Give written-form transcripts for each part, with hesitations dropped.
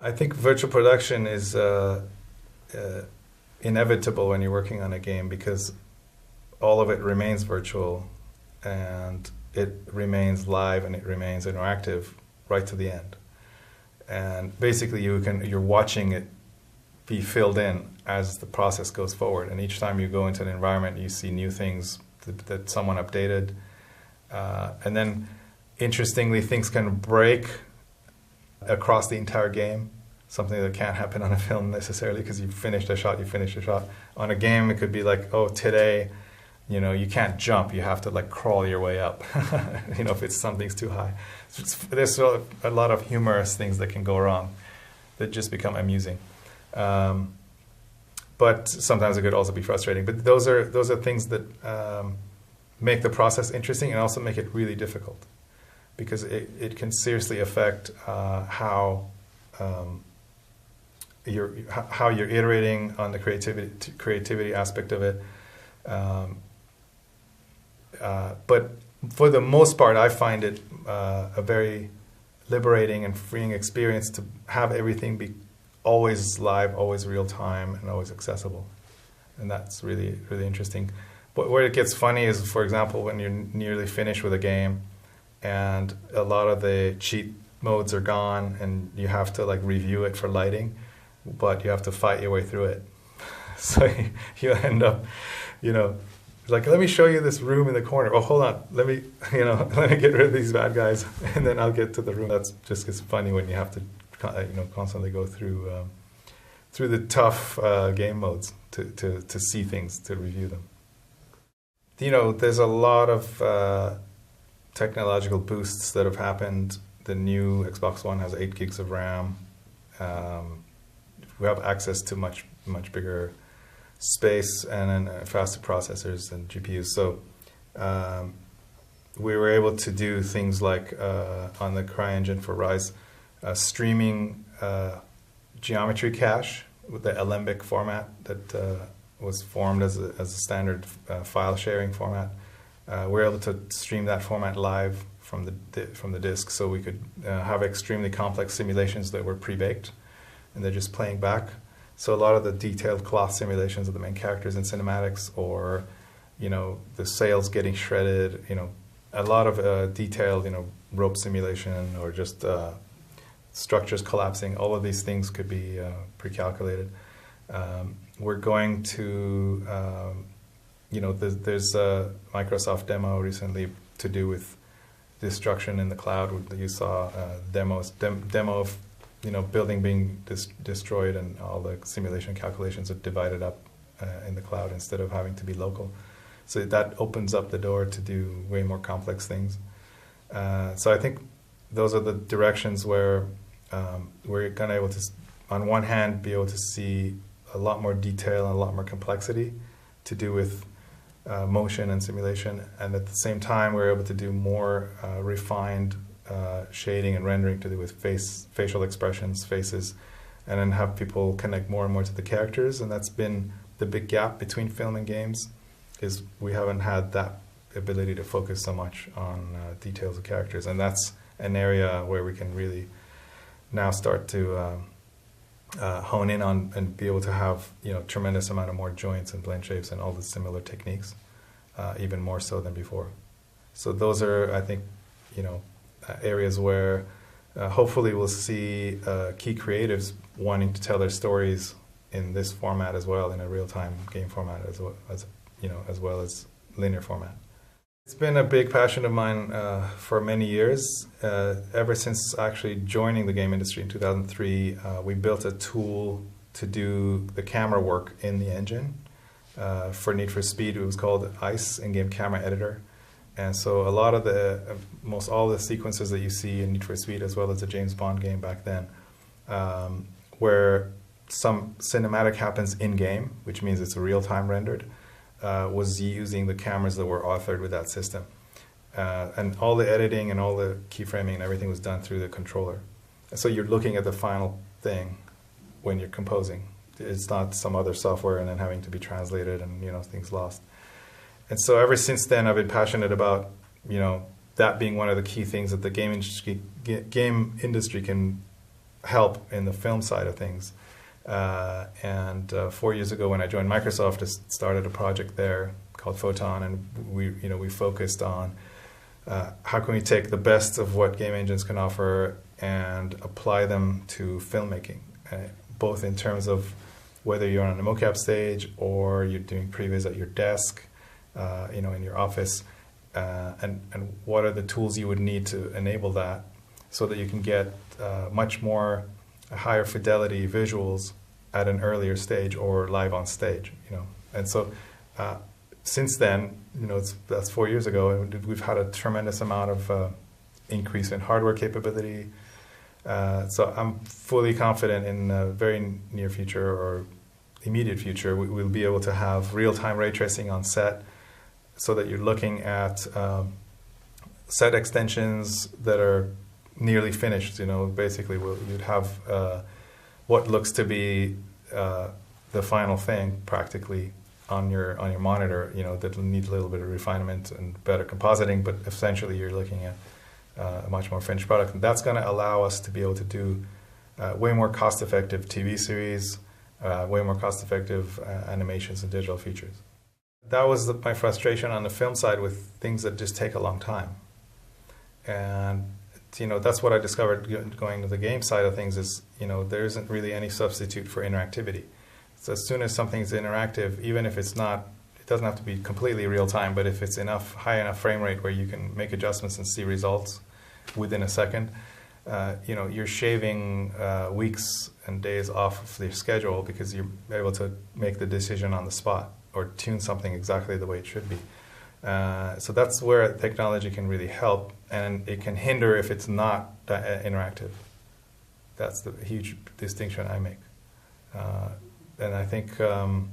I think virtual production is uh, inevitable when you're working on a game because all of it remains virtual and it remains live and it remains interactive right to the end. And basically you're watching it be filled in as the process goes forward. And each time you go into an environment, you see new things that someone updated. And then, interestingly, things can break across the entire game, something that can't happen on a film necessarily because you finished a shot, you finished a shot. On a game, it could be like, oh, today, you can't jump, you have to like crawl your way up, if something's too high. There's a lot of humorous things that can go wrong that just become amusing. But sometimes it could also be frustrating. But those are things that make the process interesting and also make it really difficult because it can seriously affect how you're iterating on the creativity aspect of it. But for the most part, I find it a very liberating and freeing experience to have everything be always live, always real time, and always accessible. And that's really, really interesting. But where it gets funny is, for example, when you're nearly finished with a game and a lot of the cheat modes are gone and you have to like review it for lighting, but you have to fight your way through it. So you end up, like, let me show you this room in the corner. Oh, hold on. Let me get rid of these bad guys, and then I'll get to the room. That's just gets funny when you have to, constantly go through the tough game modes to see things, to review them. There's a lot of technological boosts that have happened. The new Xbox One has 8 gigs of RAM. We have access to much bigger space and faster processors and GPUs. So we were able to do things like on the CryEngine for Rise, streaming geometry cache with the Alembic format that was formed as a standard file sharing format. We're able to stream that format live from the disk, so we could have extremely complex simulations that were pre-baked, and they're just playing back. So a lot of the detailed cloth simulations of the main characters in cinematics, or the sails getting shredded, a lot of detailed rope simulation, or just structures collapsing. All of these things could be pre-calculated. We're going to there's a Microsoft demo recently to do with destruction in the cloud. You saw demo of building being destroyed, and all the simulation calculations are divided up in the cloud instead of having to be local. So that opens up the door to do way more complex things. So I think those are the directions where we're going to able to, on one hand, be able to see a lot more detail and a lot more complexity to do with motion and simulation, and at the same time we're able to do more refined shading and rendering to do with facial expressions, faces, and then have people connect more and more to the characters. And that's been the big gap between film and games, is we haven't had that ability to focus so much on details of characters, and that's an area where we can really now start to hone in on and be able to have tremendous amount of more joints and blend shapes and all the similar techniques, even more so than before. So those are, I think, areas where hopefully we'll see key creatives wanting to tell their stories in this format as well, in a real-time game format as well as linear format. It's been a big passion of mine for many years. Ever since actually joining the game industry in 2003, we built a tool to do the camera work in the engine. For Need for Speed, it was called ICE, In-Game Camera Editor. And so a lot of most all the sequences that you see in Need for Speed, as well as the James Bond game back then, where some cinematic happens in-game, which means it's real-time rendered, was using the cameras that were authored with that system. And all the editing and all the keyframing and everything was done through the controller. And so you're looking at the final thing when you're composing. It's not some other software and then having to be translated and things lost. And so ever since then, I've been passionate about that being one of the key things that the game industry can help in the film side of things. And 4 years ago, when I joined Microsoft, I started a project there called Photon, and we focused on how can we take the best of what game engines can offer and apply them to filmmaking, both in terms of whether you're on a mocap stage or you're doing previews at your desk, in your office, and what are the tools you would need to enable that, so that you can get much more higher fidelity visuals at an earlier stage or live on stage, And so since then, that's 4 years ago, and we've had a tremendous amount of increase in hardware capability. So I'm fully confident in the very near future or immediate future, we'll be able to have real-time ray tracing on set, so that you're looking at set extensions that are nearly finished. Basically, you'd have what looks to be the final thing practically on your monitor. That needs a little bit of refinement and better compositing, but essentially you're looking at a much more finished product, and that's going to allow us to be able to do way more cost-effective TV series, way more cost-effective animations and digital features. That was my frustration on the film side with things that just take a long time. And that's what I discovered going to the game side of things is, there isn't really any substitute for interactivity. So as soon as something's interactive, even if it doesn't have to be completely real time, but if it's high enough frame rate where you can make adjustments and see results within a second, you're shaving weeks and days off of your schedule, because you're able to make the decision on the spot or tune something exactly the way it should be. So that's where technology can really help, and it can hinder if it's not interactive. That's the huge distinction I make. And I think the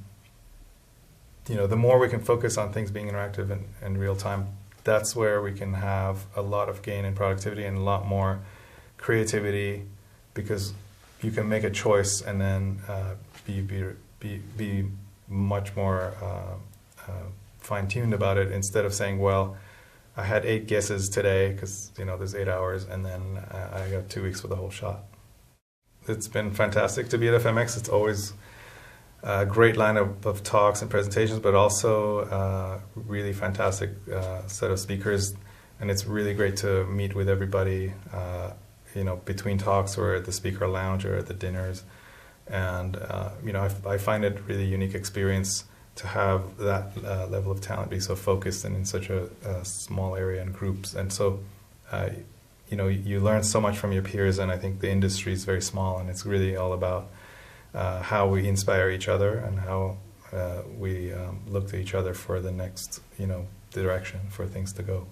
more we can focus on things being interactive and real time, that's where we can have a lot of gain in productivity and a lot more creativity, because you can make a choice and then be much more fine-tuned about it, instead of saying, well, I had 8 guesses today because there's 8 hours, and then I got 2 weeks for the whole shot. It's been fantastic to be at FMX. It's always a great lineup of talks and presentations, but also a really fantastic set of speakers, and it's really great to meet with everybody, between talks or at the speaker lounge or at the dinners. And I find it really unique experience to have that level of talent be so focused and in such a small area and groups. And so, you learn so much from your peers, and I think the industry is very small, and it's really all about how we inspire each other and how we look to each other for the next, direction for things to go.